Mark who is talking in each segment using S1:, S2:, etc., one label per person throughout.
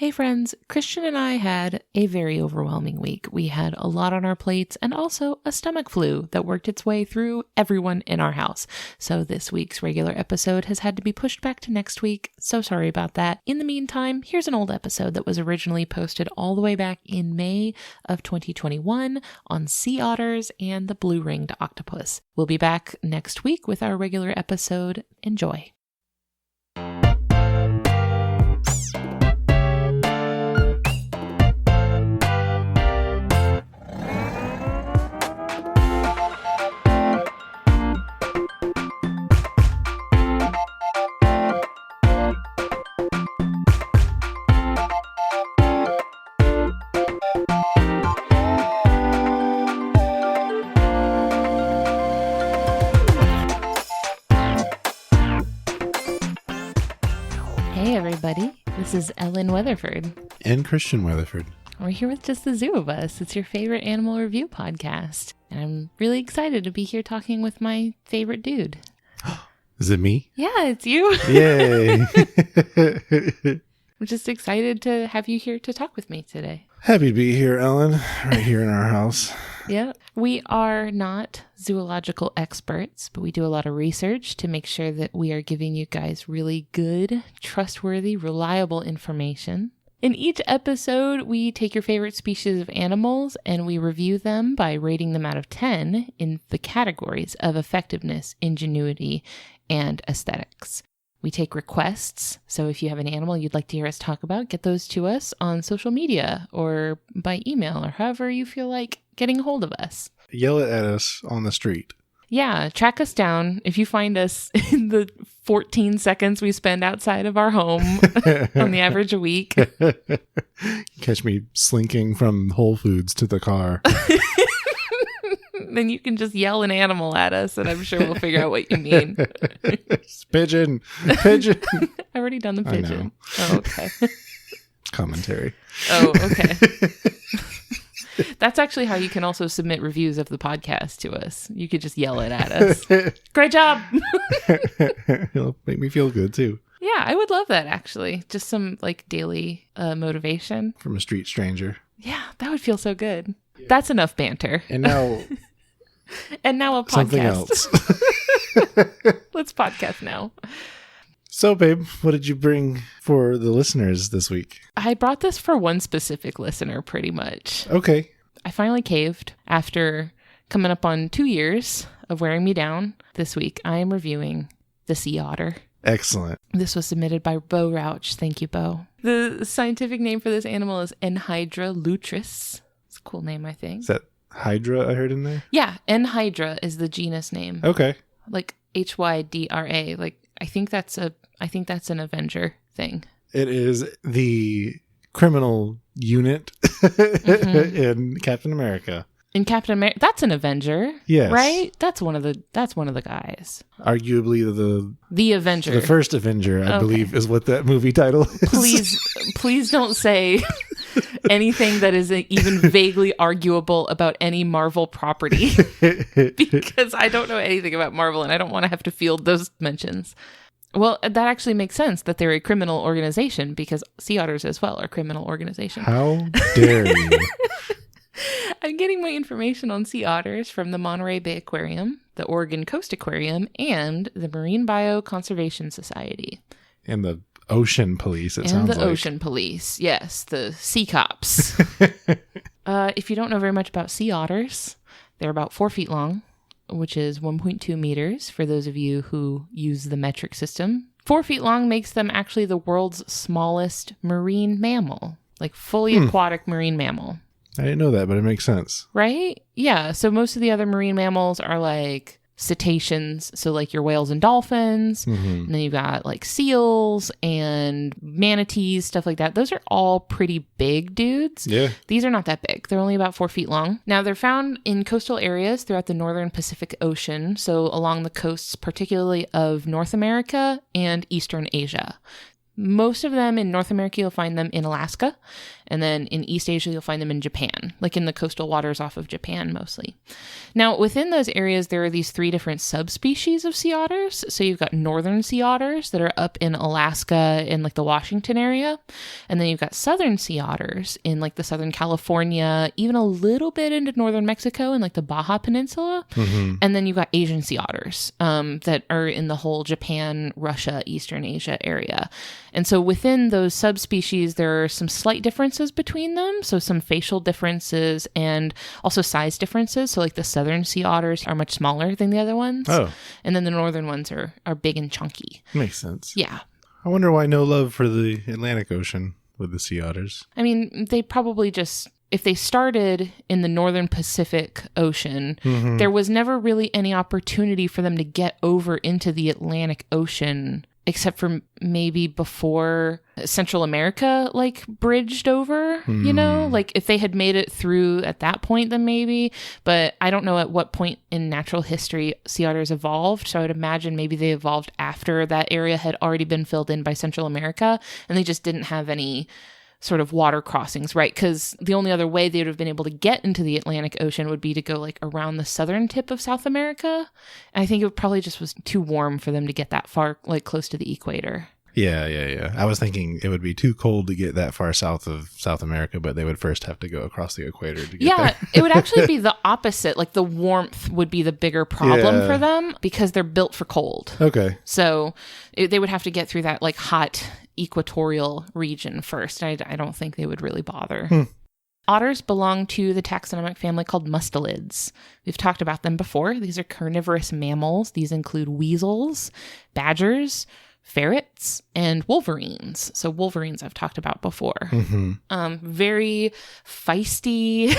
S1: Hey friends, Christian and I had a very overwhelming week. We had a lot on our plates and also a stomach flu that worked its way through everyone in our house. So this week's regular episode has had to be pushed back to next week. So sorry about that. In the meantime, here's an old episode that was originally posted all the way back in May of 2021 on sea otters and the blue-ringed octopus. We'll be back next week with our regular episode. Enjoy. Hey everybody, this is Ellen Weatherford.
S2: And Christian Weatherford.
S1: We're here with just the zoo of us. It's your favorite animal review podcast. And I'm really excited to be here talking with my favorite dude.
S2: Is it me?
S1: Yeah, it's you.
S2: Yay!
S1: I'm just excited to have you here to talk with me today.
S2: Happy to be here, Ellen, right here in our house.
S1: Yeah, we are not zoological experts, but we do a lot of research to make sure that we are giving you guys really good, trustworthy, reliable information. In each episode, we take your favorite species of animals and we review them by rating them out of 10 in the categories of effectiveness, ingenuity, and aesthetics. We take requests, so if you have an animal you'd like to hear us talk about, get those to us on social media or by email or however you feel like getting a hold of us.
S2: Yell it at us on the street.
S1: Yeah, track us down. If you find us in the 14 seconds we spend outside of our home on the average a week.
S2: Catch me slinking from Whole Foods to the car.
S1: Then you can just yell an animal at us and I'm sure we'll figure out what you mean.
S2: Pigeon. Pigeon.
S1: I've already done the pigeon. Oh, okay.
S2: Commentary.
S1: Oh, okay. That's actually how you can also submit reviews of the podcast to us. You could just yell it at us. Great job.
S2: It'll make me feel good too.
S1: Yeah, I would love that actually. Just some like daily motivation.
S2: From a street stranger.
S1: Yeah, that would feel so good. Yeah. That's enough banter.
S2: And now...
S1: And now a podcast.
S2: Something else.
S1: Let's podcast now.
S2: So, babe, what did you bring for the listeners this week?
S1: I brought this for one specific listener, pretty much.
S2: Okay.
S1: I finally caved after coming up on 2 years of wearing me down. This week, I am reviewing the sea otter.
S2: Excellent.
S1: This was submitted by Bo Rauch. Thank you, Bo. The scientific name for this animal is Enhydra lutris. It's a cool name, I think.
S2: Is that Hydra I heard in there?
S1: Yeah, Enhydra is the genus name.
S2: Okay.
S1: Like Hydra. Like I think that's an Avenger thing.
S2: It is the criminal unit in Captain America.
S1: In Captain America, that's an Avenger.
S2: Yes.
S1: Right? That's one of the guys.
S2: Arguably
S1: the Avenger.
S2: The first Avenger, I believe, is what that movie title is.
S1: Please don't say anything that is even vaguely arguable about any Marvel property because I don't know anything about Marvel and I don't want to have to field those mentions. Well, that actually makes sense that they're a criminal organization because sea otters as well are a criminal organization.
S2: How dare you?
S1: I'm getting my information on sea otters from the Monterey Bay Aquarium, the Oregon Coast Aquarium, and the Marine Bioconservation Society.
S2: And the Ocean Police, it sounds like.
S1: And the Ocean Police, yes, the sea cops. If you don't know very much about sea otters, they're about 4 feet long, which is 1.2 meters for those of you who use the metric system. 4 feet long makes them actually the world's smallest marine mammal, like fully aquatic marine mammal.
S2: I didn't know that, but it makes sense.
S1: Right? Yeah. So most of the other marine mammals are like cetaceans. So like your whales and dolphins. Mm-hmm. And then you've got like seals and manatees, stuff like that. Those are all pretty big dudes.
S2: Yeah.
S1: These are not that big. They're only about 4 feet long. Now they're found in coastal areas throughout the northern Pacific Ocean. So along the coasts, particularly of North America and Eastern Asia. Most of them in North America, you'll find them in Alaska, And then in East Asia, you'll find them in Japan, like in the coastal waters off of Japan mostly. Now, within those areas, there are these 3 different subspecies of sea otters. So you've got northern sea otters that are up in Alaska and like the Washington area. And then you've got southern sea otters in like the Southern California, even a little bit into northern Mexico and like the Baja Peninsula. Mm-hmm. And then you've got Asian sea otters that are in the whole Japan, Russia, Eastern Asia area. And so within those subspecies, there are some slight differences between them. So some facial differences and also size differences. So like the southern sea otters are much smaller than the other ones. Oh. And then the northern ones are big and chunky.
S2: Makes sense.
S1: Yeah.
S2: I wonder why no love for the Atlantic Ocean with the sea otters.
S1: I mean, they probably just... If they started in the northern Pacific Ocean, mm-hmm. there was never really any opportunity for them to get over into the Atlantic Ocean, except for maybe before Central America, like, bridged over, you know? Like, if they had made it through at that point, then maybe. But I don't know at what point in natural history sea otters evolved. So I would imagine maybe they evolved after that area had already been filled in by Central America, and they just didn't have any sort of water crossings, right? Because the only other way they would have been able to get into the Atlantic Ocean would be to go like around the southern tip of South America. And I think it probably just was too warm for them to get that far, like close to the equator.
S2: Yeah. I was thinking it would be too cold to get that far south of South America, but they would first have to go across the equator to get there.
S1: It would actually be the opposite. Like the warmth would be the bigger problem for them because they're built for cold.
S2: Okay.
S1: So they would have to get through that like hot equatorial region first. I don't think they would really bother. Otters belong to the taxonomic family called mustelids. We've talked about them before. These are carnivorous mammals. These include weasels, badgers, ferrets, and wolverines. So wolverines I've talked about before. Mm-hmm. Very feisty,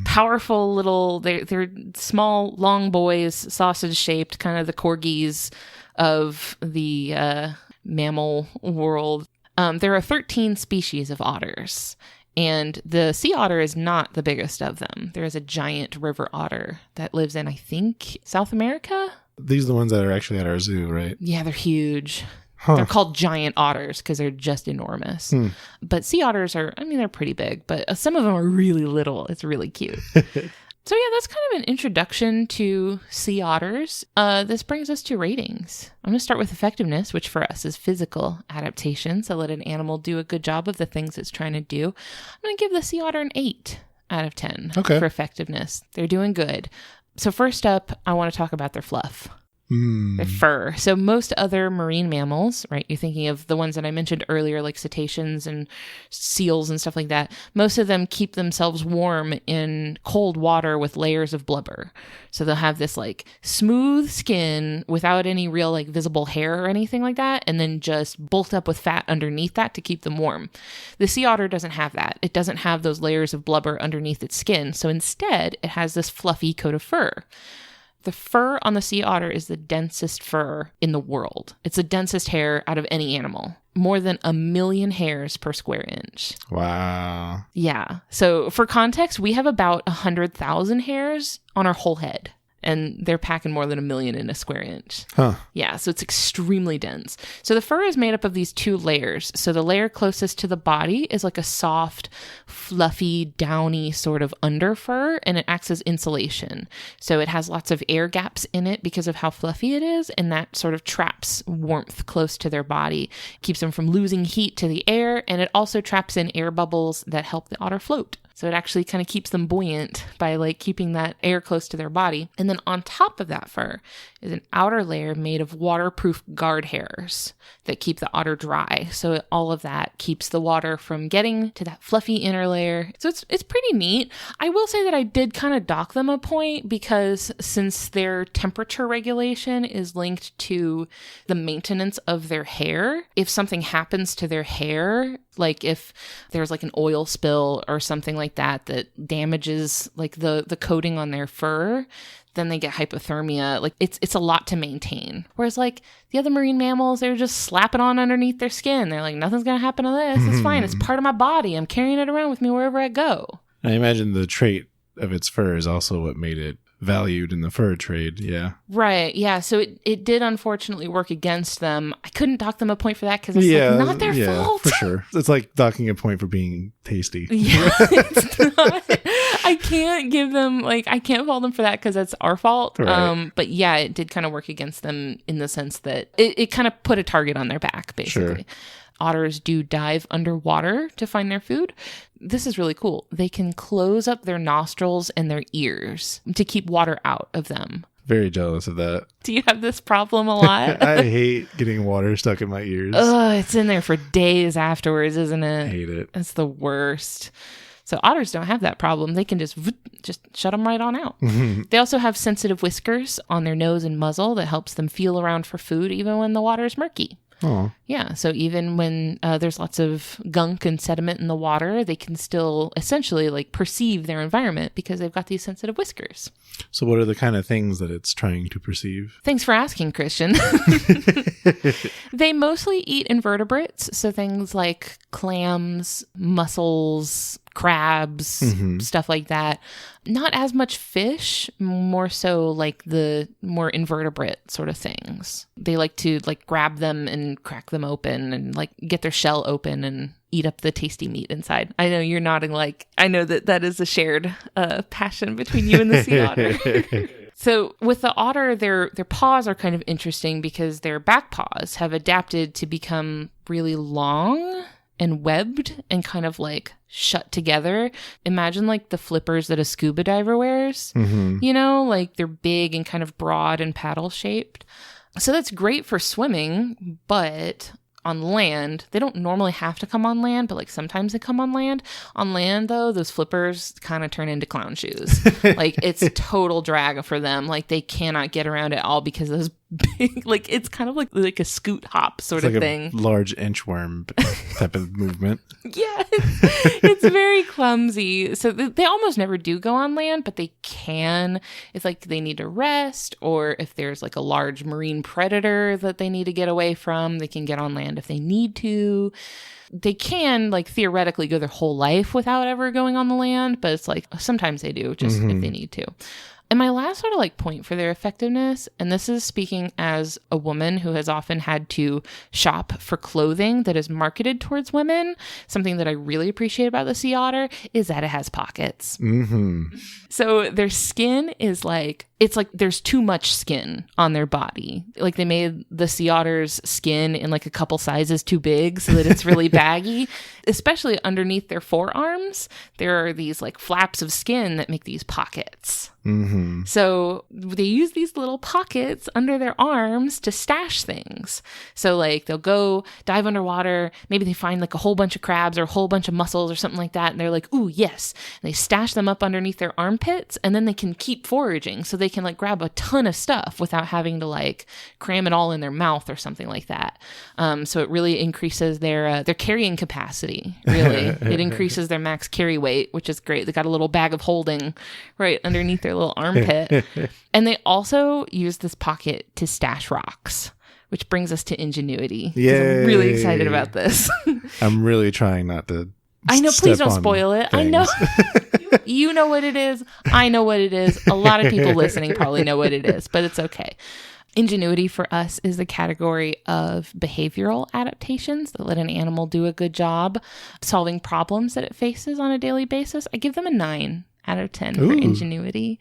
S1: powerful little, they're small, long boys, sausage-shaped, kind of the corgis of the mammal world. There are 13 species of otters, and the sea otter is not the biggest of them. There is a giant river otter that lives in, I think, South America.
S2: These are the ones that are actually at our zoo, right?
S1: Yeah, they're huge. Huh. They're called giant otters because they're just enormous. But sea otters they're pretty big, but some of them are really little. It's really cute. So yeah, that's kind of an introduction to sea otters. This brings us to ratings. I'm going to start with effectiveness, which for us is physical adaptation. So let an animal do a good job of the things it's trying to do. I'm going to give the sea otter an 8 out of 10 for effectiveness. They're doing good. So first up, I want to talk about their fluff. Their fur. So most other marine mammals, right? You're thinking of the ones that I mentioned earlier, like cetaceans and seals and stuff like that. Most of them keep themselves warm in cold water with layers of blubber. So they'll have this like smooth skin without any real like visible hair or anything like that, and then just bulked up with fat underneath that to keep them warm. The sea otter doesn't have that. It doesn't have those layers of blubber underneath its skin. So instead, it has this fluffy coat of fur. The fur on the sea otter is the densest fur in the world. It's the densest hair out of any animal. More than 1 million hairs per square inch.
S2: Wow.
S1: Yeah. So for context, we have about 100,000 hairs on our whole head. And they're packing more than 1 million in a square inch. Huh. Yeah, so it's extremely dense. So the fur is made up of these 2 layers. So the layer closest to the body is like a soft, fluffy, downy sort of under fur, and it acts as insulation. So it has lots of air gaps in it because of how fluffy it is, and that sort of traps warmth close to their body, keeps them from losing heat to the air, and it also traps in air bubbles that help the otter float. So it actually kind of keeps them buoyant by like keeping that air close to their body. And then on top of that fur is an outer layer made of waterproof guard hairs that keep the otter dry. So all of that keeps the water from getting to that fluffy inner layer. So it's pretty neat. I will say that I did kind of dock them a point because since their temperature regulation is linked to the maintenance of their hair, if something happens to their hair, like if there's like an oil spill or something like that damages like the coating on their fur, then they get hypothermia. Like it's a lot to maintain. Whereas like the other marine mammals, they're just slapping on underneath their skin. They're like, nothing's going to happen to this. It's fine. It's part of my body. I'm carrying it around with me wherever I go.
S2: I imagine the trait of its fur is also what made it valued in the fur trade. Yeah.
S1: Right. Yeah. So it did unfortunately work against them. I couldn't dock them a point for that because it's not their fault.
S2: For sure. It's like docking a point for being tasty.
S1: Yeah. It's not. I can't give them, I can't fault them for that because that's our fault. Right. But yeah, it did kind of work against them in the sense that it kind of put a target on their back, basically. Sure. Otters do dive underwater to find their food. This is really cool. They can close up their nostrils and their ears to keep water out of them.
S2: Very jealous of that.
S1: Do you have this problem a lot?
S2: I hate getting water stuck in my ears.
S1: It's in there for days afterwards, isn't it?
S2: I hate it.
S1: It's the worst. So otters don't have that problem. They can just shut them right on out. Mm-hmm. They also have sensitive whiskers on their nose and muzzle that helps them feel around for food even when the water is murky.
S2: Oh.
S1: Yeah, so even when there's lots of gunk and sediment in the water, they can still essentially perceive their environment because they've got these sensitive whiskers.
S2: So what are the kind of things that it's trying to perceive?
S1: Thanks for asking, Christian. They mostly eat invertebrates, so things like clams, mussels, crabs, stuff like that. Not as much fish, more so the more invertebrate sort of things. They like to grab them and crack them open and get their shell open and eat up the tasty meat inside. I know you're nodding I know that is a shared passion between you and the sea otter. So with the otter, their paws are kind of interesting because their back paws have adapted to become really long and webbed and kind of shut together. Imagine the flippers that a scuba diver wears, they're big and kind of broad and paddle shaped. So that's great for swimming, but on land, they don't normally have to come on land, but sometimes they come on land. On land though, those flippers kind of turn into clown shoes. It's a total drag for them. They cannot get around at all because those big, it's kind of like a scoot hop sort of thing.
S2: A large inchworm type of movement.
S1: Yeah, it's very clumsy. So they almost never do go on land, but they can if they need to rest, or if there's a large marine predator that they need to get away from, they can get on land if they need to. They can theoretically go their whole life without ever going on the land, but it's sometimes they do just if they need to. And my last sort of point for their effectiveness, and this is speaking as a woman who has often had to shop for clothing that is marketed towards women, something that I really appreciate about the sea otter is that it has pockets. Mm-hmm. So their skin is it's there's too much skin on their body. They made the sea otter's skin in a couple sizes too big so that it's really baggy. Especially underneath their forearms, there are these flaps of skin that make these pockets. Mm-hmm. So they use these little pockets under their arms to stash things. So they'll go dive underwater. Maybe they find a whole bunch of crabs or a whole bunch of mussels or something like that. And they're ooh, yes. And they stash them up underneath their armpits, and then they can keep foraging. So they can grab a ton of stuff without having to cram it all in their mouth or something like that. So it really increases their carrying capacity. Really, it increases their max carry weight, which is great. They got a little bag of holding right underneath their little armpit. And they also use this pocket to stash rocks, which brings us to ingenuity. I'm really excited about this.
S2: I'm really trying not to.
S1: I know, please don't spoil it. Things. I know. You know what it is. I know what it is. A lot of people listening probably know what it is, but it's okay. Ingenuity for us is the category of behavioral adaptations that let an animal do a good job solving problems that it faces on a daily basis. I give them a 9 out of 10 for ingenuity.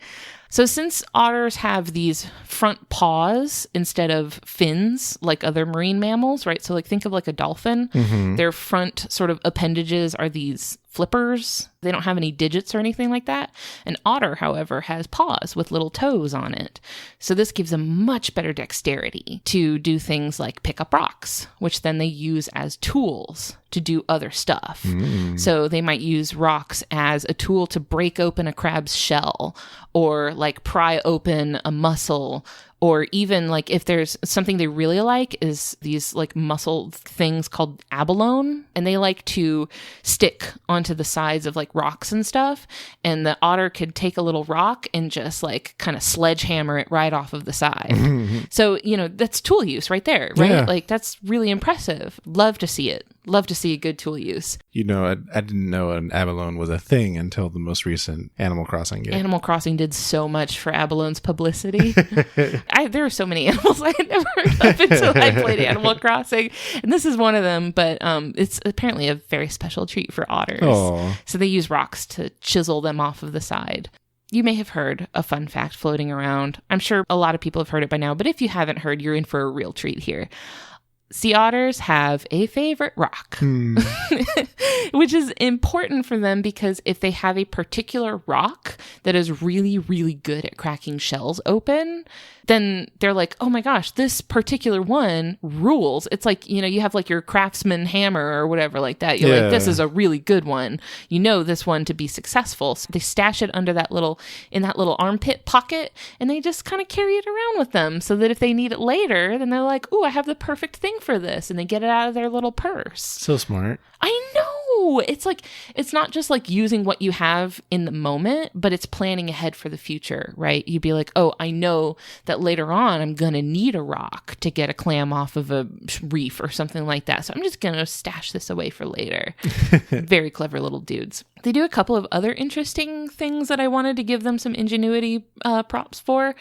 S1: So since otters have these front paws instead of fins like other marine mammals, right? So think of a dolphin. Mm-hmm. Their front sort of appendages are these flippers. They don't have any digits or anything like that. An otter, however, has paws with little toes on it. So this gives them much better dexterity to do things like pick up rocks, which then they use as tools to do other stuff. Mm. So they might use rocks as a tool to break open a crab's shell, or pry open a mussel, or even if there's something they really like is these mussel things called abalone, and they like to stick onto the sides of rocks and stuff, and the otter could take a little rock and just kind of sledgehammer it right off of the side. Mm-hmm. So that's tool use right there, right? Yeah. That's really impressive. Love to see it. Love to see a good tool use.
S2: You know, I didn't know an abalone was a thing until the most recent Animal Crossing game.
S1: Animal Crossing did so much for abalone's publicity. There are so many animals I had never heard of until I played Animal Crossing. And this is one of them, but it's apparently a very special treat for otters.
S2: Aww.
S1: So they use rocks to chisel them off of the side. You may have heard a fun fact floating around. I'm sure a lot of people have heard it by now, but if you haven't heard, you're in for a real treat here. Sea otters have a favorite rock, which is important for them because if they have a particular rock that is really, really good at cracking shells open, then they're like, oh my gosh, this particular one rules. It's like, you know, you have like your craftsman hammer or whatever like that. You're like, this is a really good one. You know this one to be successful. So they stash it under in that little armpit pocket, and they just kind of carry it around with them so that if they need it later, then they're like, oh, I have the perfect thing for this. And they get it out of their little purse.
S2: So smart.
S1: I know. It's like, it's not just like using what you have in the moment, but it's planning ahead for the future, right? You'd be like, oh, I know that later on I'm going to need a rock to get a clam off of a reef or something like that. So I'm just going to stash this away for later. Very clever little dudes. They do a couple of other interesting things that I wanted to give them some ingenuity props for.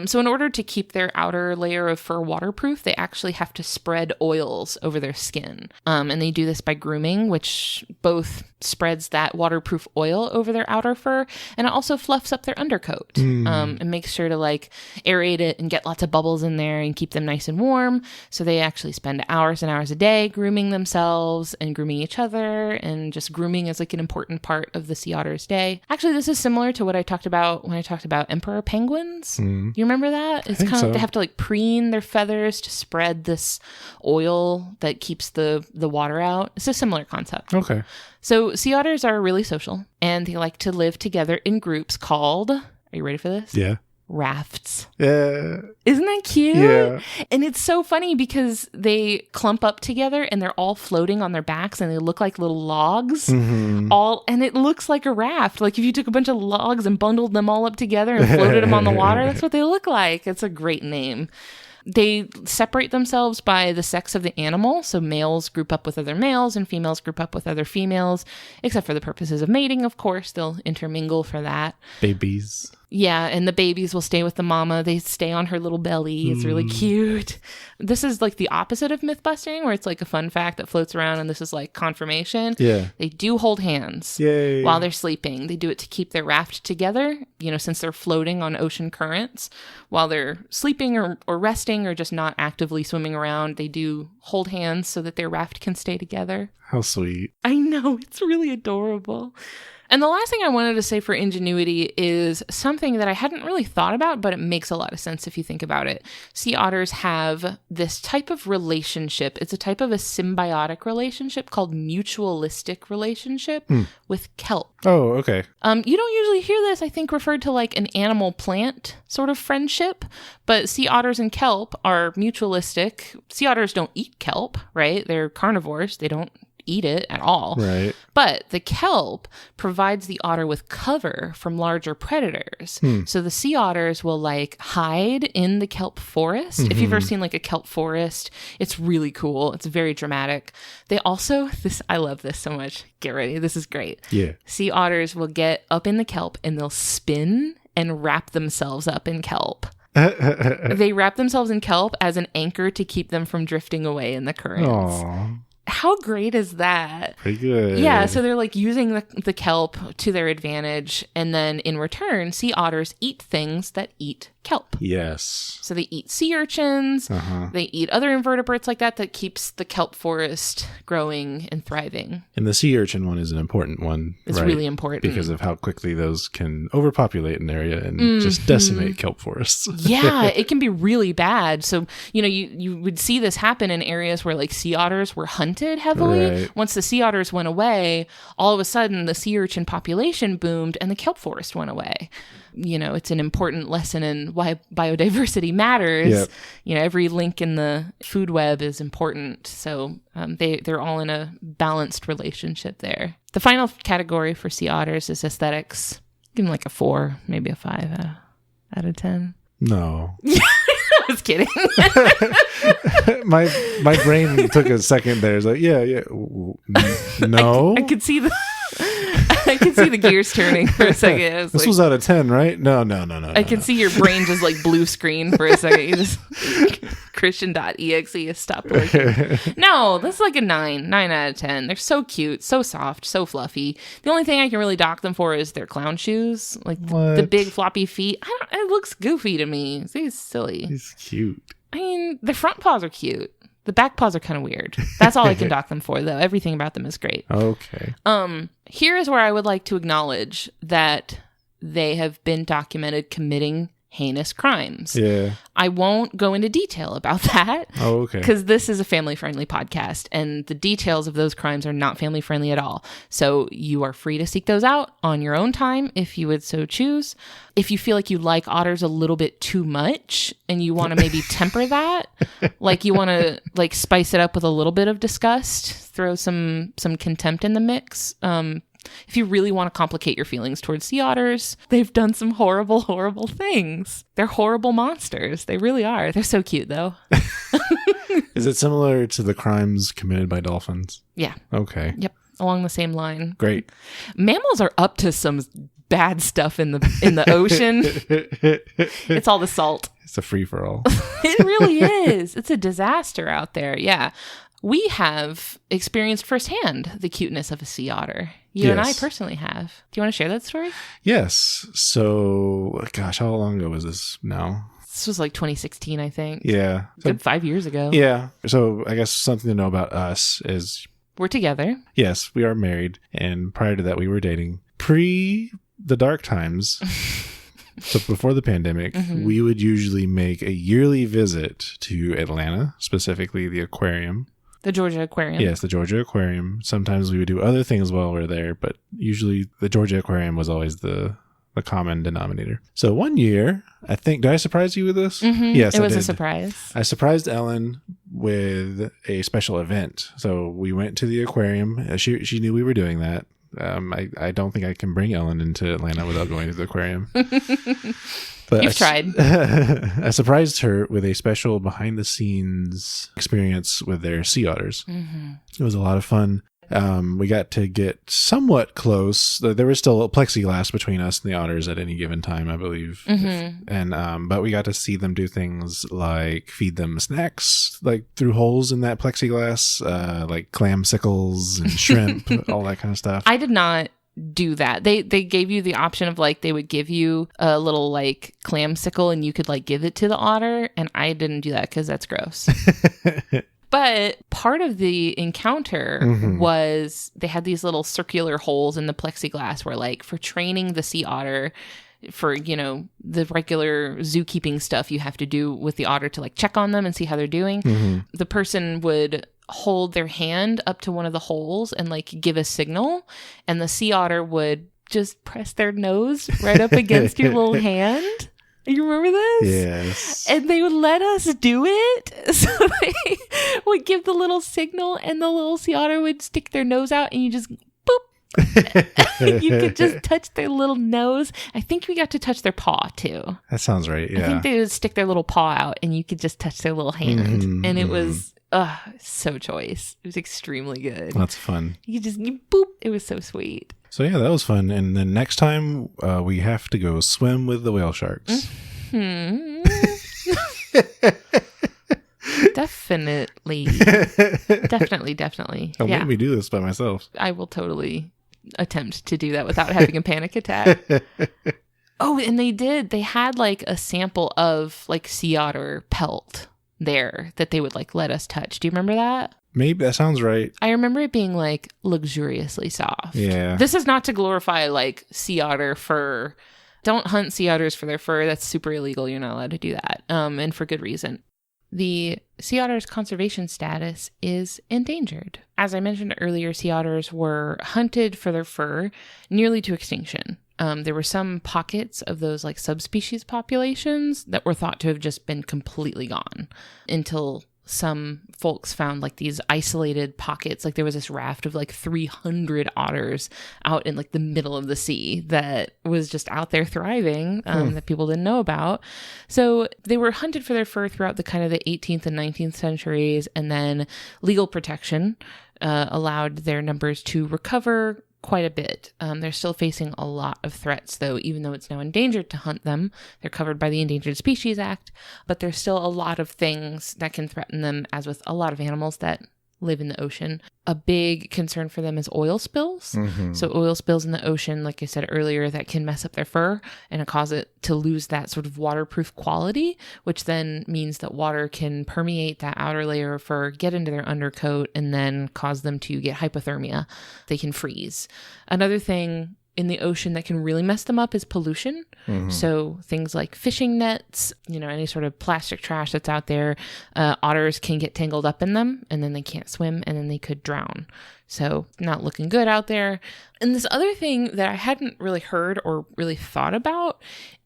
S1: So in order to keep their outer layer of fur waterproof, they actually have to spread oils over their skin. And they do this by grooming, which both spreads that waterproof oil over their outer fur, and it also fluffs up their undercoat and makes sure to like aerate it and get lots of bubbles in there and keep them nice and warm. So they actually spend hours and hours a day grooming themselves and grooming each other, and just grooming is like an important part of the sea otter's day. Actually, this is similar to what I talked about when I talked about emperor penguins. You remember that? It's kind of, they have to like preen their feathers to spread this oil that keeps the water out. It's a similar concept.
S2: Okay.
S1: So sea otters are really social, and they like to live together in groups called, are you ready for this?
S2: Yeah.
S1: Rafts.
S2: Yeah.
S1: Isn't that cute?
S2: Yeah.
S1: And it's so funny because they clump up together and they're all floating on their backs and they look like little logs. And it looks like a raft. Like if you took a bunch of logs and bundled them all up together and floated them on the water, that's what they look like. It's a great name. They separate themselves by the sex of the animal. So males group up with other males and females group up with other females, except for the purposes of mating, of course. They'll intermingle for that.
S2: Babies.
S1: Yeah, and the babies will stay with the mama. They stay on her little belly. It's really cute. This is like the opposite of myth busting, where it's like a fun fact that floats around, and this is like confirmation.
S2: Yeah.
S1: They do hold hands.
S2: Yay.
S1: While they're sleeping. They do it to keep their raft together, you know, since they're floating on ocean currents. While they're sleeping or resting or just not actively swimming around, they do hold hands so that their raft can stay together.
S2: How sweet.
S1: I know, it's really adorable. And the last thing I wanted to say for ingenuity is something that I hadn't really thought about, but it makes a lot of sense if you think about it. Sea otters have this type of relationship. It's a type of a symbiotic relationship called mutualistic relationship with kelp.
S2: Oh, okay.
S1: You don't usually hear this, I think, referred to like an animal-plant sort of friendship, but sea otters and kelp are mutualistic. Sea otters don't eat kelp, right? They're carnivores. They don't eat it at all.
S2: Right.
S1: But the kelp provides the otter with cover from larger predators. So the sea otters will like hide in the kelp forest. If you've ever seen like a kelp forest, it's really cool. It's very dramatic. They also, I love this so much. Get ready. This is great.
S2: Yeah.
S1: Sea otters will get up in the kelp and they'll spin and wrap themselves up in kelp. They wrap themselves in kelp as an anchor to keep them from drifting away in the currents.
S2: Aww.
S1: How great is that?
S2: Pretty good.
S1: Yeah, so they're like using the kelp to their advantage, and then in return, sea otters eat things that eat kelp.
S2: Yes.
S1: So they eat sea urchins, they eat other invertebrates like that keeps the kelp forest growing and thriving.
S2: And the sea urchin one is an important one.
S1: It's
S2: right?
S1: really important.
S2: Because of how quickly those can overpopulate an area and just decimate kelp forests.
S1: Yeah, it can be really bad. So, you know, you would see this happen in areas where like sea otters were hunted heavily. Right. Once the sea otters went away, all of a sudden the sea urchin population boomed and the kelp forest went away. You know, it's an important lesson in why biodiversity matters. Yep. You know, every link in the food web is important. So they're all in a balanced relationship there. The final category for sea otters is aesthetics. Give them like a 4, maybe a 5 out of 10.
S2: No.
S1: I was kidding.
S2: my brain took a second there. It's like, yeah. No.
S1: I could see the I could see the gears turning for a second.
S2: This was out of 10, right? No.
S1: I can see your brain just like blue screen for a second. You just Christian.exe stopped working. No, this is like a 9 out of 10. They're so cute, so soft, so fluffy. The only thing I can really dock them for is their clown shoes, like the big floppy feet. It looks goofy to me. It's silly.
S2: He's cute.
S1: I mean, the front paws are cute. The back paws are kind of weird. That's all I can dock them for, though. Everything about them is great.
S2: Okay.
S1: Here is where I would like to acknowledge that they have been documented committing heinous crimes.
S2: Yeah.
S1: I won't go into detail about that.
S2: Oh, okay.
S1: Because this is a family-friendly podcast, and the details of those crimes are not family-friendly at all. So you are free to seek those out on your own time if you would so choose. If you feel like you like otters a little bit too much and you want to maybe temper that, like you want to like spice it up with a little bit of disgust, throw some contempt in the mix. If you really want to complicate your feelings towards sea otters, they've done some horrible, horrible things. They're horrible monsters. They really are. They're so cute, though.
S2: Is it similar to the crimes committed by dolphins?
S1: Yeah.
S2: Okay.
S1: Yep. Along the same line.
S2: Great.
S1: Mammals are up to some bad stuff in the ocean. It's all the salt.
S2: It's a free-for-all.
S1: It really is. It's a disaster out there. Yeah. We have experienced firsthand the cuteness of a sea otter. You and I personally have. Do you want to share that story?
S2: Yes. So, gosh, how long ago was this now?
S1: This was like 2016, I think.
S2: Yeah.
S1: Good 5 years ago.
S2: Yeah. So I guess something to know about us is...
S1: We're together.
S2: Yes, we are married. And prior to that, we were dating. Pre the dark times... So before the pandemic, we would usually make a yearly visit to Atlanta, specifically the aquarium.
S1: The Georgia Aquarium.
S2: Yes, the Georgia Aquarium. Sometimes we would do other things while we're there, but usually the Georgia Aquarium was always the common denominator. So one year, I think, did I surprise you with this?
S1: Mm-hmm.
S2: Yes,
S1: it was a surprise.
S2: I surprised Ellen with a special event. So we went to the aquarium. She knew we were doing that. I don't think I can bring Ellen into Atlanta without going to the aquarium. But
S1: You've tried.
S2: I surprised her with a special behind-the-scenes experience with their sea otters. Mm-hmm. It was a lot of fun. We got to get somewhat close. There was still a plexiglass between us and the otters at any given time, I believe. Mm-hmm. But we got to see them do things like feed them snacks, like through holes in that plexiglass, like clamsicles and shrimp, all that kind of stuff.
S1: I did not do that. They gave you the option of like they would give you a little like clamsicle and you could like give it to the otter, and I didn't do that because that's gross. But part of the encounter was they had these little circular holes in the plexiglass where, like, for training the sea otter for, you know, the regular zookeeping stuff you have to do with the otter to, like, check on them and see how they're doing. The person would hold their hand up to one of the holes and, like, give a signal, and the sea otter would just press their nose right up against your little hand. You remember this?
S2: Yes.
S1: And they would let us do it. So they would give the little signal and the little sea otter would stick their nose out and you just boop. You could just touch their little nose. I think we got to touch their paw too.
S2: That sounds right. Yeah.
S1: I think they would stick their little paw out and you could just touch their little hand. And it was so choice. It was extremely good.
S2: That's fun.
S1: You boop. It was so sweet.
S2: So yeah, that was fun. And then next time we have to go swim with the whale sharks.
S1: Definitely. Definitely.
S2: Don't make me do this by myself.
S1: I will totally attempt to do that without having a panic attack. Oh, and they had like a sample of like sea otter pelt there that they would like let us touch. Do you remember that?
S2: Maybe that sounds right.
S1: I remember it being like luxuriously soft.
S2: Yeah.
S1: This is not to glorify like sea otter fur. Don't hunt sea otters for their fur. That's super illegal. You're not allowed to do that. And for good reason. The sea otter's conservation status is endangered. As I mentioned earlier, sea otters were hunted for their fur nearly to extinction. There were some pockets of those like subspecies populations that were thought to have just been completely gone until some folks found like these isolated pockets. Like there was this raft of like 300 otters out in like the middle of the sea that was just out there thriving that people didn't know about. So they were hunted for their fur throughout the kind of the 18th and 19th centuries, and then legal protection allowed their numbers to recover quite a bit. They're still facing a lot of threats, though, even though it's now endangered to hunt them. They're covered by the Endangered Species Act, but there's still a lot of things that can threaten them, as with a lot of animals that live in the ocean. A big concern for them is oil spills. So oil spills in the ocean, like I said earlier, that can mess up their fur and cause it to lose that sort of waterproof quality, which then means that water can permeate that outer layer of fur, get into their undercoat, and then cause them to get hypothermia. They can freeze. Another thing in the ocean that can really mess them up is pollution. So things like fishing nets, any sort of plastic trash that's out there, otters can get tangled up in them, and then they can't swim, and then they could drown. So not looking good out there. And this other thing that I hadn't really heard or really thought about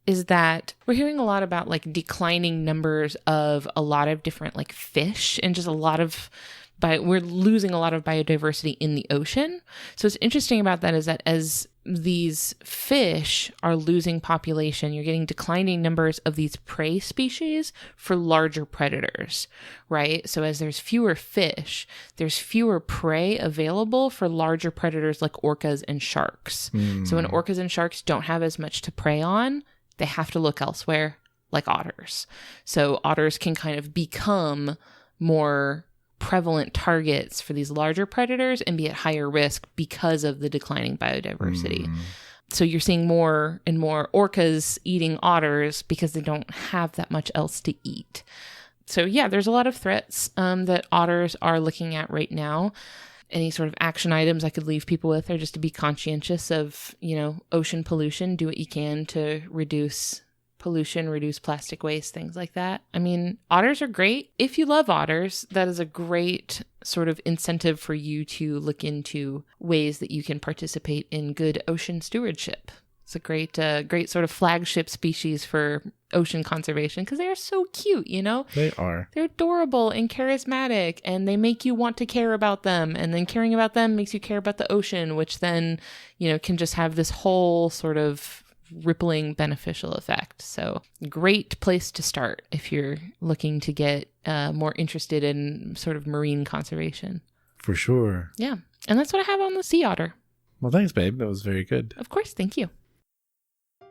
S1: is that we're hearing a lot about like declining numbers of a lot of different like fish, and just we're losing a lot of biodiversity in the ocean. So what's interesting about that is that as these fish are losing population, you're getting declining numbers of these prey species for larger predators, right? So as there's fewer fish, there's fewer prey available for larger predators like orcas and sharks. So when orcas and sharks don't have as much to prey on, they have to look elsewhere, like otters. So otters can kind of become more prevalent targets for these larger predators and be at higher risk because of the declining biodiversity. So you're seeing more and more orcas eating otters because they don't have that much else to eat. So yeah, there's a lot of threats that otters are looking at right now. Any sort of action items I could leave people with are just to be conscientious of, ocean pollution. Do what you can to reduce pollution, reduce plastic waste, things like that. I mean, otters are great. If you love otters, that is a great sort of incentive for you to look into ways that you can participate in good ocean stewardship. It's a great sort of flagship species for ocean conservation because they are so cute, They are. They're adorable and charismatic, and they make you want to care about them. And then caring about them makes you care about the ocean, which then, can just have this whole sort of rippling beneficial effect. So great place to start if you're looking to get more interested in sort of marine conservation.
S2: For sure.
S1: Yeah. And that's what I have on the sea otter.
S2: Well, thanks, babe. That was very good.
S1: Of course. Thank you.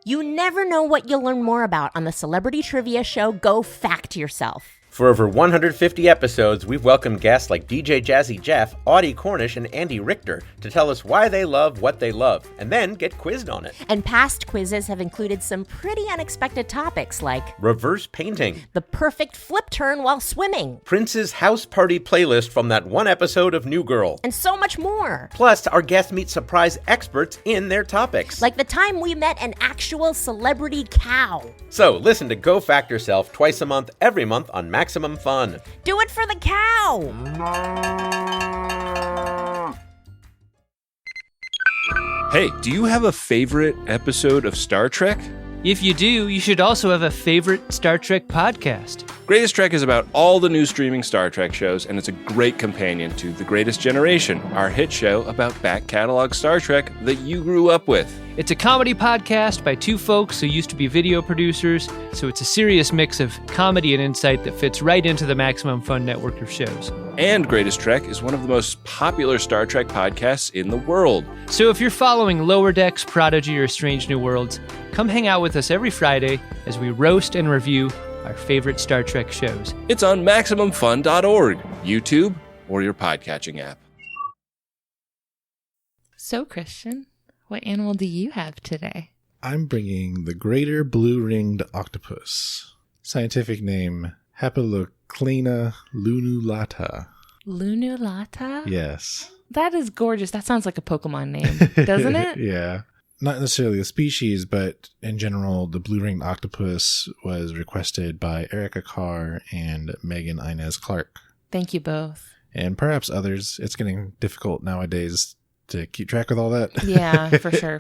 S3: You never know what you'll learn more about on the Celebrity Trivia Show Go Fact Yourself.
S4: For over 150 episodes, we've welcomed guests like DJ Jazzy Jeff, Audie Cornish, and Andy Richter to tell us why they love what they love, and then get quizzed on it.
S3: And past quizzes have included some pretty unexpected topics like
S4: reverse painting,
S3: the perfect flip turn while swimming,
S4: Prince's house party playlist from that one episode of New Girl,
S3: and so much more.
S4: Plus, our guests meet surprise experts in their topics.
S3: Like the time we met an actual celebrity cow.
S4: So, listen to Go Fact Yourself twice a month, every month on Maximum Fun.
S3: Do it for the cow!
S5: Hey, do you have a favorite episode of Star Trek?
S6: If you do, you should also have a favorite Star Trek podcast.
S5: Greatest Trek is about all the new streaming Star Trek shows, and it's a great companion to The Greatest Generation, our hit show about back catalog Star Trek that you grew up with.
S6: It's a comedy podcast by two folks who used to be video producers, so it's a serious mix of comedy and insight that fits right into the Maximum Fun network of shows.
S5: And Greatest Trek is one of the most popular Star Trek podcasts in the world.
S6: So if you're following Lower Decks, Prodigy, or Strange New Worlds, come hang out with us every Friday as we roast and review our favorite Star Trek shows.
S5: It's on MaximumFun.org, YouTube, or your podcatching app.
S1: So, Christian, what animal do you have today?
S2: I'm bringing the greater blue-ringed octopus. Scientific name, Hapaloclina lunulata.
S1: Lunulata?
S2: Yes.
S1: That is gorgeous. That sounds like a Pokemon name, doesn't it?
S2: Yeah. Not necessarily a species, but in general, the blue-ringed octopus was requested by Erica Carr and Megan Inez Clark.
S1: Thank you both.
S2: And perhaps others. It's getting difficult nowadays to keep track with all that.
S1: Yeah, for sure.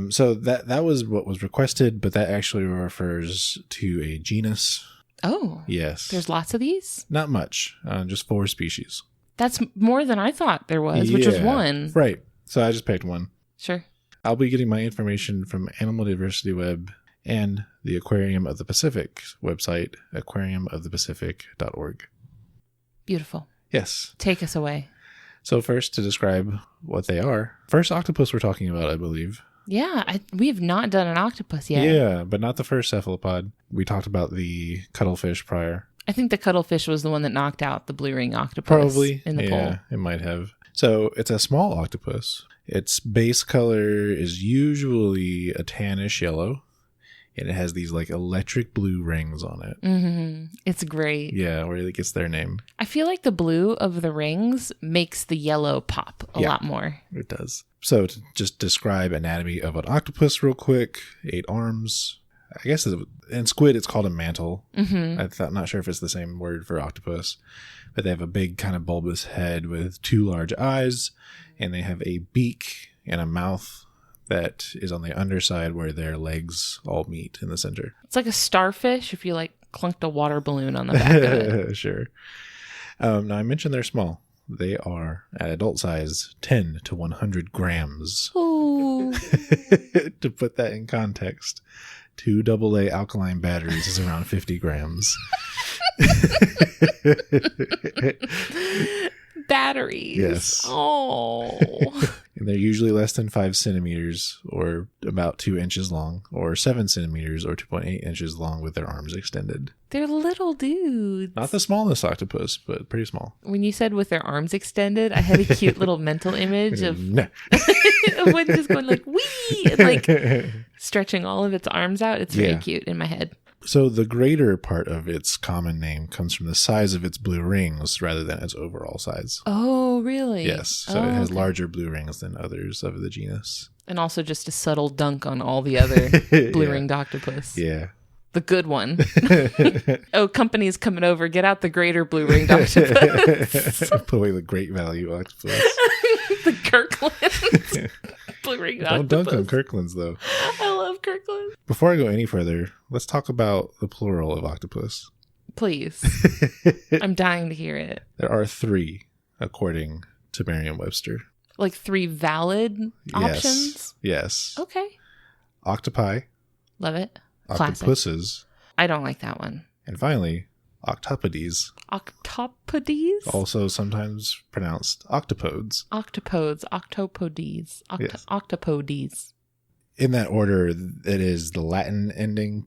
S2: So that was what was requested, but that actually refers to a genus.
S1: Oh.
S2: Yes.
S1: There's lots of these?
S2: Not much. Just 4 species.
S1: That's more than I thought there was, which was 1.
S2: Right. So I just picked 1.
S1: Sure.
S2: I'll be getting my information from Animal Diversity Web and the Aquarium of the Pacific website, aquariumofthepacific.org.
S1: Beautiful.
S2: Yes.
S1: Take us away.
S2: So first, to describe what they are. First octopus we're talking about, I believe.
S1: Yeah, we have not done an octopus yet.
S2: Yeah, but not the first cephalopod. We talked about the cuttlefish prior.
S1: I think the cuttlefish was the one that knocked out the blue ring octopus.
S2: Probably.
S1: In the
S2: pool. It might have. So it's a small octopus. Its base color is usually a tannish yellow. And it has these like electric blue rings on it.
S1: Mm-hmm. It's great.
S2: Yeah, where it gets their name.
S1: I feel like the blue of the rings makes the yellow pop a lot more.
S2: It does. So to just describe anatomy of an octopus real quick. 8 arms. I guess in squid it's called a mantle.
S1: Mm-hmm.
S2: I'm not sure if it's the same word for octopus. But they have a big kind of bulbous head with 2 large eyes. And they have a beak and a mouth that is on the underside where their legs all meet in the center.
S1: It's like a starfish if you like clunked a water balloon on the back of it.
S2: Sure. Now I mentioned they're small. They are at adult size 10 to 100 grams.
S1: Ooh.
S2: To put that in context, 2 AA alkaline batteries is around 50 grams.
S1: Batteries.
S2: Yes.
S1: Oh.
S2: And they're usually less than 5 centimeters or about 2 inches long, or 7 centimeters or 2.8 inches long with their arms extended.
S1: They're little dudes.
S2: Not the smallest octopus, but pretty small.
S1: When you said with their arms extended, I had a cute little mental image of
S2: No.
S1: one just going like, wee, and like stretching all of its arms out. It's very cute in my head.
S2: So the greater part of its common name comes from the size of its blue rings rather than its overall size.
S1: Oh, really?
S2: Yes. So it has larger blue rings than others of the genus.
S1: And also just a subtle dunk on all the other blue-ringed octopus.
S2: Yeah.
S1: The good one. Oh, company's coming over. Get out the greater blue-ringed octopus.
S2: Put away the great value octopus.
S1: The Kirkland. Blue-ringed octopus.
S2: Don't dunk on Kirkland's, though.
S1: I love Kirkland.
S2: Before I go any further, let's talk about the plural of octopus.
S1: Please. I'm dying to hear it.
S2: There are 3, according to Merriam-Webster.
S1: Like 3 valid options?
S2: Yes.
S1: Okay.
S2: Octopi.
S1: Love it. Classic.
S2: Octopuses.
S1: I don't like that one.
S2: And finally, octopodes.
S1: Octopodes?
S2: Also sometimes pronounced octopodes.
S1: Octopodes. Octopodes.
S2: Yes.
S1: Octopodes.
S2: In that order, it is the Latin ending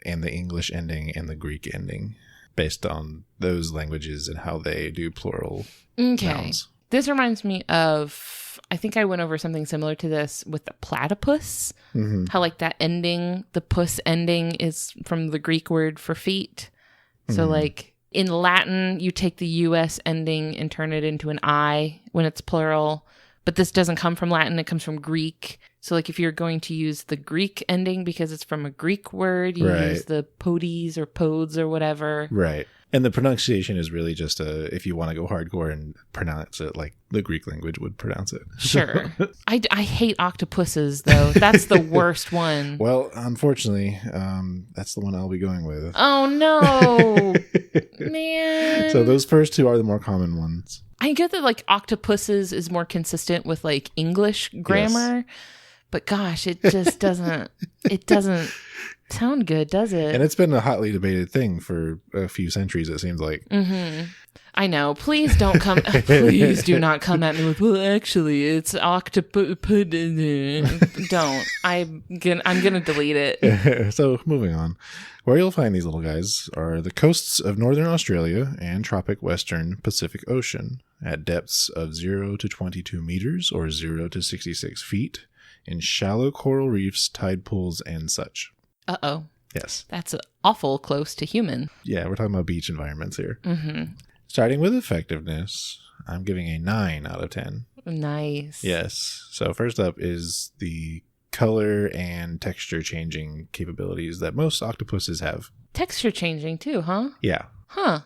S2: and the English ending and the Greek ending based on those languages and how they do plural nouns.
S1: This reminds me of, I think I went over something similar to this with the platypus. Mm-hmm. How like that ending, the puss ending is from the Greek word for feet. So like in Latin, you take the US ending and turn it into an I when it's plural. But this doesn't come from Latin, it comes from Greek. So like if you're going to use the Greek ending because it's from a Greek word, you use the podes or podes or whatever.
S2: Right. And the pronunciation is really just if you want to go hardcore and pronounce it like the Greek language would pronounce it.
S1: Sure. I hate octopuses, though. That's the worst one.
S2: Well, unfortunately, that's the one I'll be going with.
S1: Oh, no. Man.
S2: So those first 2 are the more common ones.
S1: I get that like octopuses is more consistent with like English grammar. Yes. But gosh, it just doesn't sound good, does it?
S2: And it's been a hotly debated thing for a few centuries, it seems like.
S1: Mm-hmm. I know. Please don't come. Please do not come at me with, well, actually, it's octopus. Don't. I'm gonna delete it.
S2: So moving on. Where you'll find these little guys are the coasts of northern Australia and tropic western Pacific Ocean at depths of 0 to 22 meters or 0 to 66 feet in shallow coral reefs, tide pools, and such.
S1: Uh-oh.
S2: Yes.
S1: That's awful close to human.
S2: Yeah, we're talking about beach environments here.
S1: Mm-hmm.
S2: Starting with effectiveness, I'm giving a 9 out of 10.
S1: Nice.
S2: Yes. So first up is the color and texture changing capabilities that most octopuses have.
S1: Texture changing too, huh?
S2: Yeah.
S1: Huh.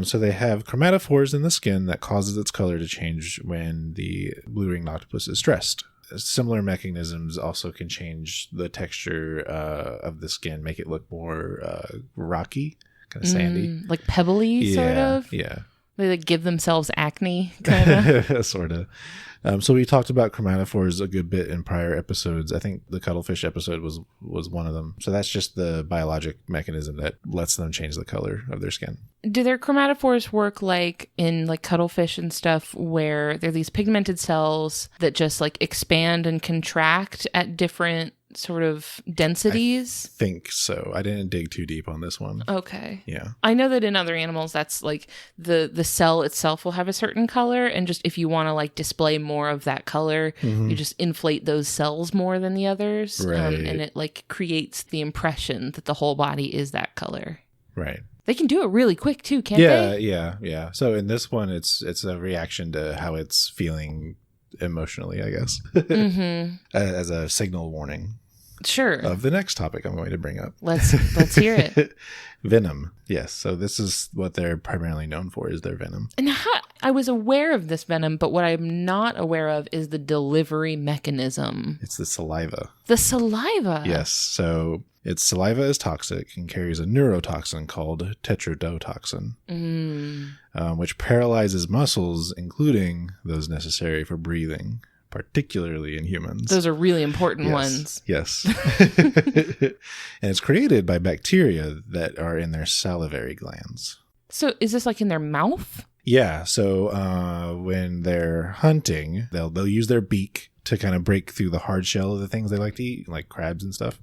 S2: So they have chromatophores in the skin that causes its color to change when the blue-ringed octopus is stressed. Similar mechanisms also can change the texture of the skin, make it look more rocky, kind of sandy.
S1: Like pebbly, sort of?
S2: Yeah.
S1: They like give themselves acne, kind of.
S2: Sort of. So we talked about chromatophores a good bit in prior episodes. I think the cuttlefish episode was one of them. So that's just the biologic mechanism that lets them change the color of their skin.
S1: Do their chromatophores work like in like cuttlefish and stuff where they're these pigmented cells that just like expand and contract at different sort of densities?
S2: I think so. I didn't dig too deep on this one.
S1: Okay.
S2: Yeah.
S1: I know that in other animals, that's like the cell itself will have a certain color. And just if you want to like display more of that color, you just inflate those cells more than the others.
S2: Right.
S1: And it like creates the impression that the whole body is that color.
S2: Right.
S1: They can do it really quick too, can't they?
S2: Yeah. So in this one, it's a reaction to how it's feeling emotionally, I guess, as a signal warning.
S1: Sure.
S2: Of the next topic I'm going to bring up.
S1: Let's hear it.
S2: Venom. Yes. So this is what they're primarily known for, is their venom.
S1: And I was aware of this venom, but what I'm not aware of is the delivery mechanism.
S2: It's the saliva.
S1: The saliva?
S2: Yes. So its saliva is toxic and carries a neurotoxin called tetrodotoxin, which paralyzes muscles, including those necessary for breathing, particularly in humans.
S1: Those are really important ones.
S2: Yes. And it's created by bacteria that are in their salivary glands.
S1: So is this like in their mouth?
S2: Yeah. So when they're hunting, they'll use their beak to kind of break through the hard shell of the things they like to eat, like crabs and stuff.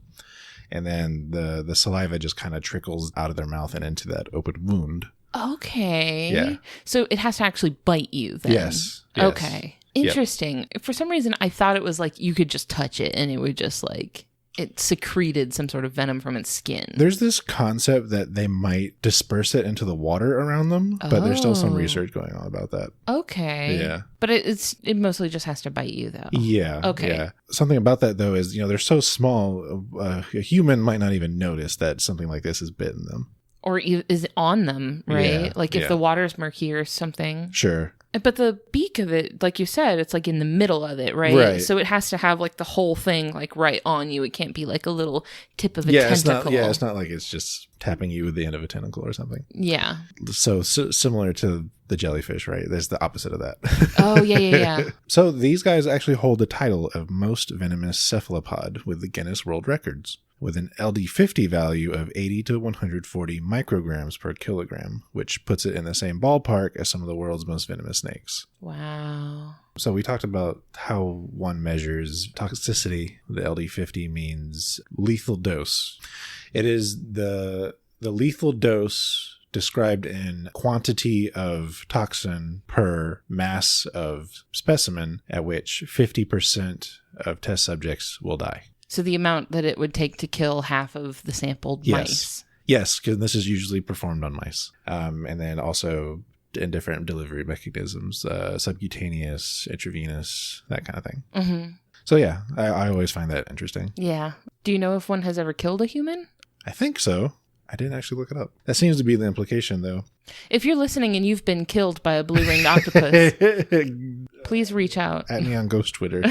S2: And then the saliva just kind of trickles out of their mouth and into that open wound.
S1: Okay.
S2: Yeah.
S1: So it has to actually bite you then?
S2: Yes.
S1: Okay. Interesting. Yep. For some reason, I thought it was like you could just touch it and it would just like, it secreted some sort of venom from its skin.
S2: There's this concept that they might disperse it into the water around them, but there's still some research going on about that.
S1: Okay.
S2: Yeah.
S1: But it mostly just has to bite you though.
S2: Yeah.
S1: Okay.
S2: Yeah. Something about that though is, they're so small, a human might not even notice that something like this has bitten them.
S1: Or is on them, right?
S2: Yeah,
S1: like if the water's murky or something.
S2: Sure.
S1: But the beak of it, like you said, it's like in the middle of it, right? So it has to have like the whole thing like right on you. It can't be like a little tip of a tentacle.
S2: It's not like it's just tapping you with the end of a tentacle or something.
S1: Yeah.
S2: So similar to the jellyfish, right? There's the opposite of that.
S1: Oh, yeah.
S2: So these guys actually hold the title of most venomous cephalopod with the Guinness World Records, with an LD50 value of 80 to 140 micrograms per kilogram, which puts it in the same ballpark as some of the world's most venomous snakes.
S1: Wow.
S2: So we talked about how one measures toxicity. The LD50 means lethal dose. It is the lethal dose described in quantity of toxin per mass of specimen at which 50% of test subjects will die.
S1: So the amount that it would take to kill half of the sampled mice.
S2: Yes, because this is usually performed on mice. And then also in different delivery mechanisms, subcutaneous, intravenous, that kind of thing. Mm-hmm. So yeah, I always find that interesting.
S1: Yeah. Do you know if one has ever killed a human?
S2: I think so. I didn't actually look it up. That seems to be the implication, though.
S1: If you're listening and you've been killed by a blue-ringed octopus, please reach out.
S2: At me on Ghost Twitter.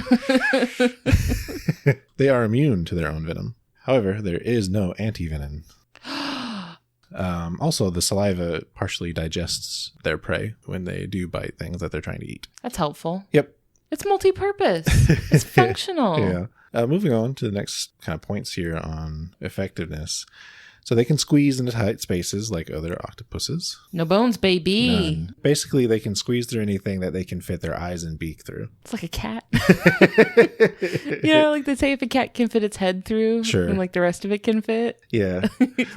S2: They are immune to their own venom. However, there is no anti-venom. Also, the saliva partially digests their prey when they do bite things that they're trying to eat.
S1: That's helpful.
S2: Yep.
S1: It's multi-purpose. It's functional.
S2: Yeah. Moving on to the next kind of points here on effectiveness. So they can squeeze into tight spaces like other octopuses.
S1: No bones, baby.
S2: None. Basically, they can squeeze through anything that they can fit their eyes and beak through.
S1: It's like a cat. Like they say if a cat can fit its head through,
S2: sure,
S1: and like the rest of it can fit.
S2: Yeah.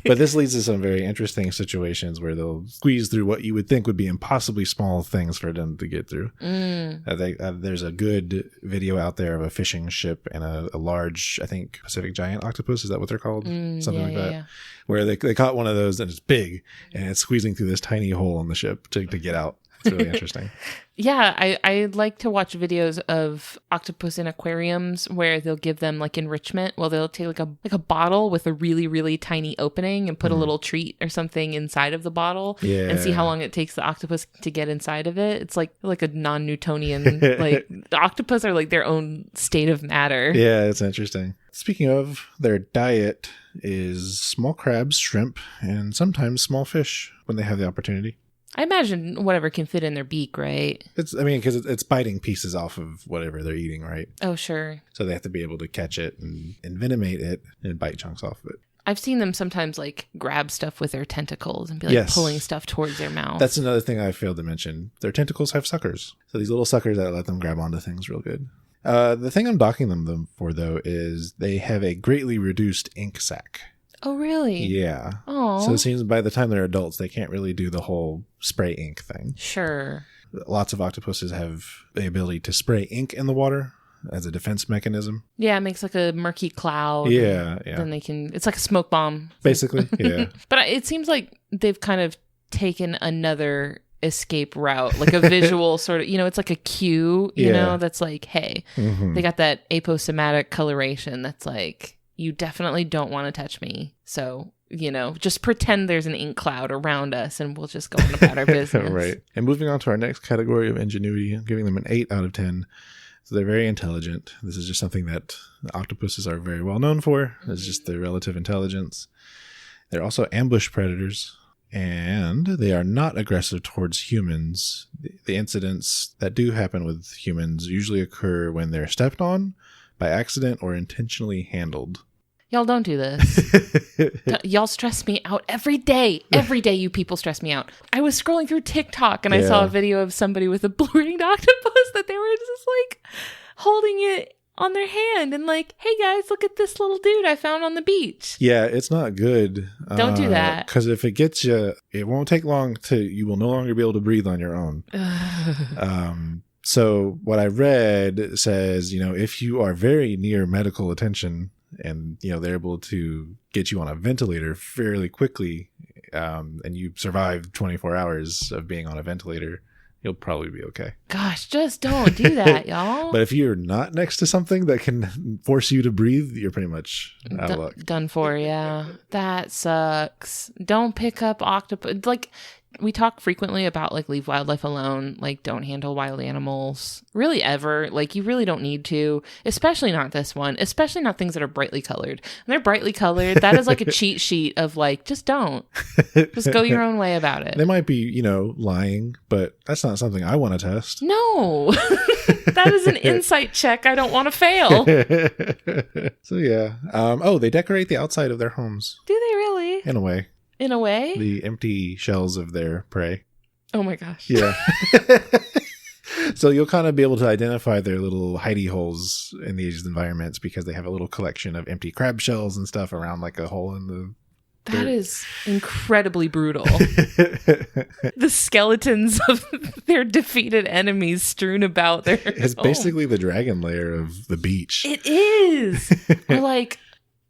S2: But this leads to some very interesting situations where they'll squeeze through what you would think would be impossibly small things for them to get through. There's a good video out there of a fishing ship and a large, I think, Pacific giant octopus. Is that what they're called? Something like that. Yeah. Where they caught one of those and it's big and it's squeezing through this tiny hole in the ship to get out. It's really interesting.
S1: Yeah, I like to watch videos of octopus in aquariums where they'll give them like enrichment. Well, they'll take like a bottle with a really, really tiny opening and put a little treat or something inside of the bottle and see how long it takes the octopus to get inside of it. It's like a non-Newtonian, like the octopus are like their own state of matter.
S2: Yeah, it's interesting. Speaking of, their diet is small crabs, shrimp, and sometimes small fish when they have the opportunity.
S1: I imagine whatever can fit in their beak, right?
S2: Because it's biting pieces off of whatever they're eating, right?
S1: Oh, sure.
S2: So they have to be able to catch it and envenomate it and bite chunks off of it.
S1: I've seen them sometimes like grab stuff with their tentacles and be like pulling stuff towards their mouth.
S2: That's another thing I failed to mention. Their tentacles have suckers. So these little suckers that let them grab onto things real good. The thing I'm docking them for, though, is they have a greatly reduced ink sac.
S1: Oh, really?
S2: Yeah.
S1: Oh.
S2: So it seems by the time they're adults, they can't really do the whole spray ink thing.
S1: Sure.
S2: Lots of octopuses have the ability to spray ink in the water as a defense mechanism.
S1: Yeah, it makes like a murky cloud.
S2: Yeah.
S1: Then they can, it's like a smoke bomb.
S2: Basically, yeah.
S1: But it seems like they've kind of taken another escape route, like a visual sort of, it's like a cue, that's like, hey, they got that aposematic coloration that's like, you definitely don't want to touch me. So, just pretend there's an ink cloud around us and we'll just go on about our business.
S2: Right. And moving on to our next category of ingenuity, I'm giving them an 8 out of 10. So they're very intelligent. This is just something that octopuses are very well known for. It's just their relative intelligence. They're also ambush predators, and they are not aggressive towards humans. The incidents that do happen with humans usually occur when they're stepped on by accident or intentionally handled.
S1: Y'all don't do this. Y'all stress me out every day. Every day you people stress me out. I was scrolling through TikTok and I saw a video of somebody with a blue-ringed octopus that they were just like holding it on their hand and like, hey guys, look at this little dude I found on the beach.
S2: Yeah, it's not good.
S1: Don't do that.
S2: Because if it gets you, it won't take long you will no longer be able to breathe on your own. So what I read says, if you are very near medical attention and, they're able to get you on a ventilator fairly quickly, and you survive 24 hours of being on a ventilator, you'll probably be okay.
S1: Gosh, just don't do that, y'all.
S2: But if you're not next to something that can force you to breathe, you're pretty much out of luck.
S1: Done for, yeah. That sucks. Don't pick up octopus. Like, we talk frequently about, like, leave wildlife alone. Like, don't handle wild animals. Really ever. Like, you really don't need to. Especially not this one. Especially not things that are brightly colored. When they're brightly colored, that is like a cheat sheet of, like, just don't. Just go your own way about it.
S2: They might be, lying, but that's not something I want to test.
S1: No. That is an insight check I don't want to fail.
S2: So, yeah. They decorate the outside of their homes.
S1: Do they really?
S2: In a way.
S1: In a way?
S2: The empty shells of their prey.
S1: Oh my gosh.
S2: Yeah. So you'll kind of be able to identify their little hidey holes in these environments because they have a little collection of empty crab shells and stuff around like a hole in the
S1: That is incredibly brutal. The skeletons of their defeated enemies strewn about their
S2: It's basically the dragon lair of the beach.
S1: It is. Or like,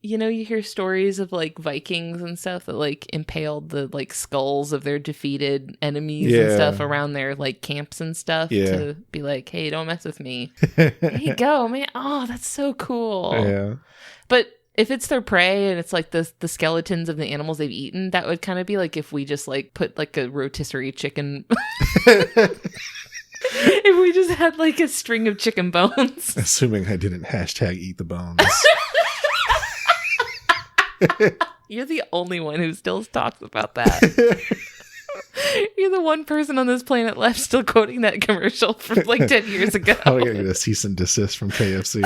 S1: you hear stories of like Vikings and stuff that like impaled the like skulls of their defeated enemies and stuff around their like camps and stuff to be like, hey, don't mess with me. There you go, man. Oh, that's so cool.
S2: Yeah.
S1: But if it's their prey and it's like the skeletons of the animals they've eaten, that would kind of be like if we just like put like a rotisserie chicken. If we just had like a string of chicken bones.
S2: Assuming I didn't #eat the bones.
S1: You're the only one who still talks about that. You're the one person on this planet left still quoting that commercial from like 10 years ago.
S2: I'm going to get a cease and desist from KFC.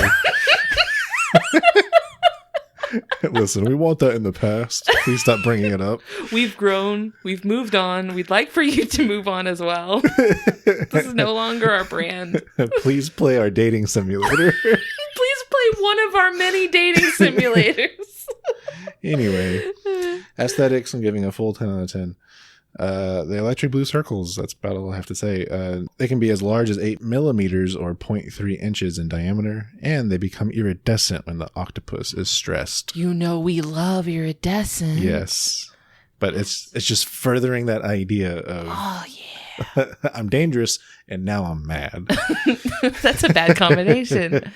S2: Listen, we want that in the past. Please stop bringing it up.
S1: We've grown. We've moved on. We'd like for you to move on as well. This is no longer our brand.
S2: Please play our dating simulator.
S1: Please play one of our many dating simulators.
S2: Anyway, aesthetics, I'm giving a full 10 out of 10. The electric blue circles, that's about all I have to say. They can be as large as 8 millimeters or 0.3 inches in diameter, and they become iridescent when the octopus is stressed.
S1: We love iridescent.
S2: Yes. But it's just furthering that idea of,
S1: oh, yeah.
S2: I'm dangerous, and now I'm mad.
S1: That's a bad combination.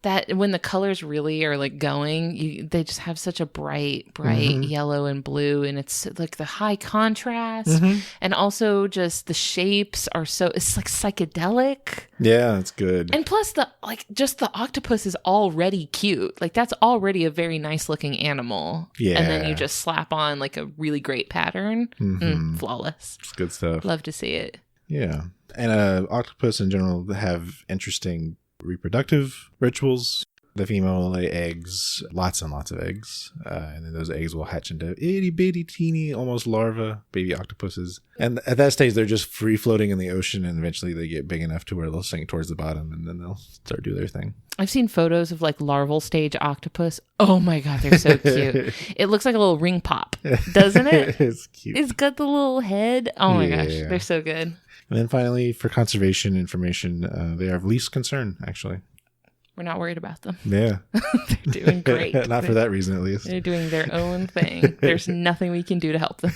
S1: that when the colors really are like going, they just have such a bright yellow and blue, and it's like the high contrast, and also just the shapes are it's like psychedelic.
S2: Yeah, it's good.
S1: And plus the octopus is already cute. Like that's already a very nice looking animal.
S2: Yeah.
S1: And then you just slap on like a really great pattern. Flawless.
S2: It's good stuff.
S1: Love to see it.
S2: Yeah. And octopus in general have interesting reproductive rituals. The female will lay eggs, lots and lots of eggs, and then those eggs will hatch into itty bitty teeny almost larva baby octopuses. And at that stage, they're just free floating in the ocean, and eventually they get big enough to where they'll sink towards the bottom, and then they'll start doing their thing.
S1: I've seen photos of like larval stage octopus. Oh my God, they're so cute. It looks like a little ring pop, doesn't it?
S2: It's cute.
S1: It's got the little head. Oh my gosh, they're so good.
S2: And then finally, for conservation information, they are of least concern, actually.
S1: We're not worried about them.
S2: Yeah.
S1: They're doing great.
S2: Not for that reason, at least.
S1: They're doing their own thing. There's nothing we can do to help them.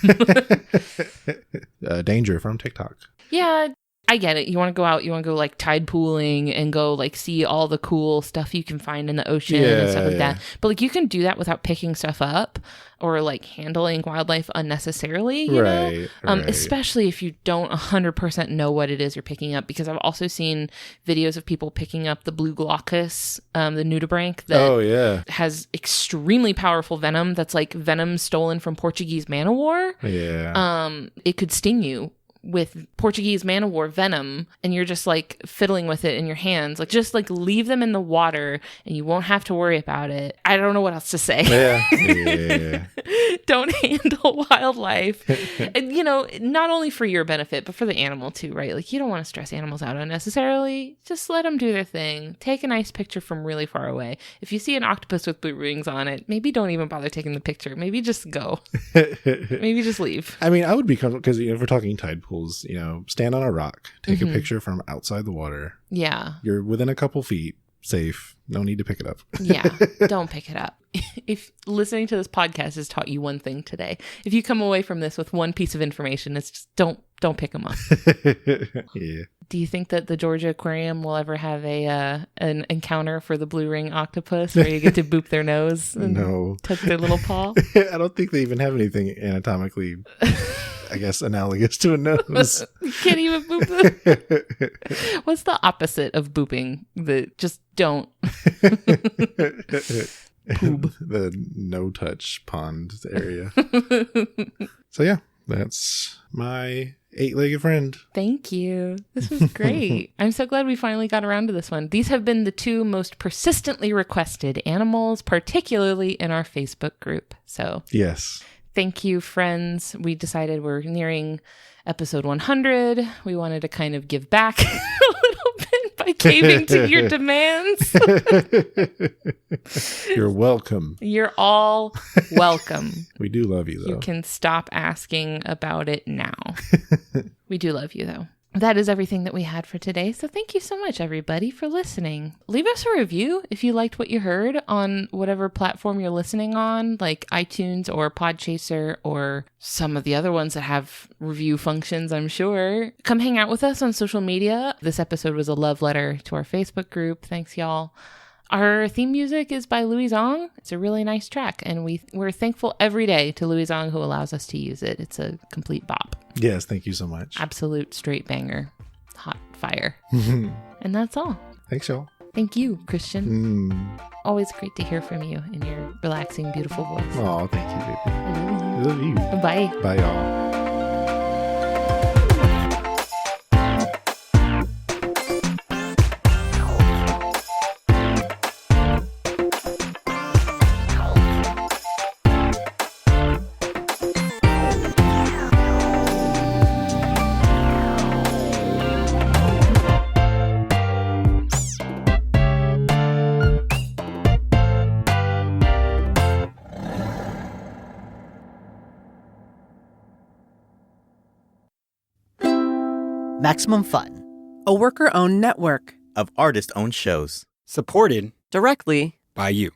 S2: Danger from TikTok.
S1: Yeah, I get it. You want to go out, you want to go like tide pooling and go like see all the cool stuff you can find in the ocean and stuff like that. But like you can do that without picking stuff up or like handling wildlife unnecessarily, you know? Especially if you don't 100% know what it is you're picking up, because I've also seen videos of people picking up the blue glaucus, the nudibranch that has extremely powerful venom. That's like venom stolen from Portuguese man-o-war.
S2: Yeah.
S1: It could sting you with Portuguese man-o-war venom, and you're just like fiddling with it in your hands. Like just like leave them in the water and you won't have to worry about it. I don't know what else to say.
S2: Yeah.
S1: Don't handle wildlife. And, you know, not only for your benefit, but for the animal too, right? Like you don't want to stress animals out unnecessarily. Just let them do their thing. Take a nice picture from really far away. If you see an octopus with blue rings on it, maybe don't even bother taking the picture. Maybe just go. Maybe just leave.
S2: I mean, I would be comfortable because if we're talking tide pools, you know, stand on a rock, take a picture from outside the water.
S1: Yeah.
S2: You're within a couple feet, safe. No need to pick it up.
S1: Yeah. Don't pick it up. If listening to this podcast has taught you one thing today, if you come away from this with one piece of information, it's just don't pick them up.
S2: Yeah.
S1: Do you think that the Georgia Aquarium will ever have an encounter for the blue ring octopus where you get to boop their nose and touch their little paw?
S2: I don't think they even have anything anatomically, I guess, analogous to a nose.
S1: You can't even boop them. What's the opposite of booping? Just don't. Poob.
S2: The no-touch pond area. So yeah, that's my 8-legged friend.
S1: Thank you. This was great. I'm so glad we finally got around to this one. These have been the 2 most persistently requested animals, particularly in our Facebook group. So
S2: yes.
S1: Thank you, friends. We decided we're nearing episode 100. We wanted to kind of give back a little bit by caving to your demands.
S2: You're welcome.
S1: You're all welcome.
S2: We do love you, though.
S1: You can stop asking about it now. We do love you, though. That is everything that we had for today. So thank you so much, everybody, for listening. Leave us a review if you liked what you heard on whatever platform you're listening on, like iTunes or Podchaser or some of the other ones that have review functions, I'm sure. Come hang out with us on social media. This episode was a love letter to our Facebook group. Thanks, y'all. Our theme music is by Louis Zong. It's a really nice track, and we're thankful every day to Louis Zong who allows us to use it. It's a complete bop.
S2: Yes, thank you so much.
S1: Absolute straight banger. Hot fire. And that's all.
S2: Thanks, y'all.
S1: Thank you, Christian. Always great to hear from you in your relaxing, beautiful voice.
S2: Oh, thank you, baby.
S1: I
S2: love you.
S1: Bye.
S2: Bye, y'all.
S7: Maximum Fun, a worker-owned network
S8: of artist-owned shows.
S9: Supported
S7: directly
S9: by you.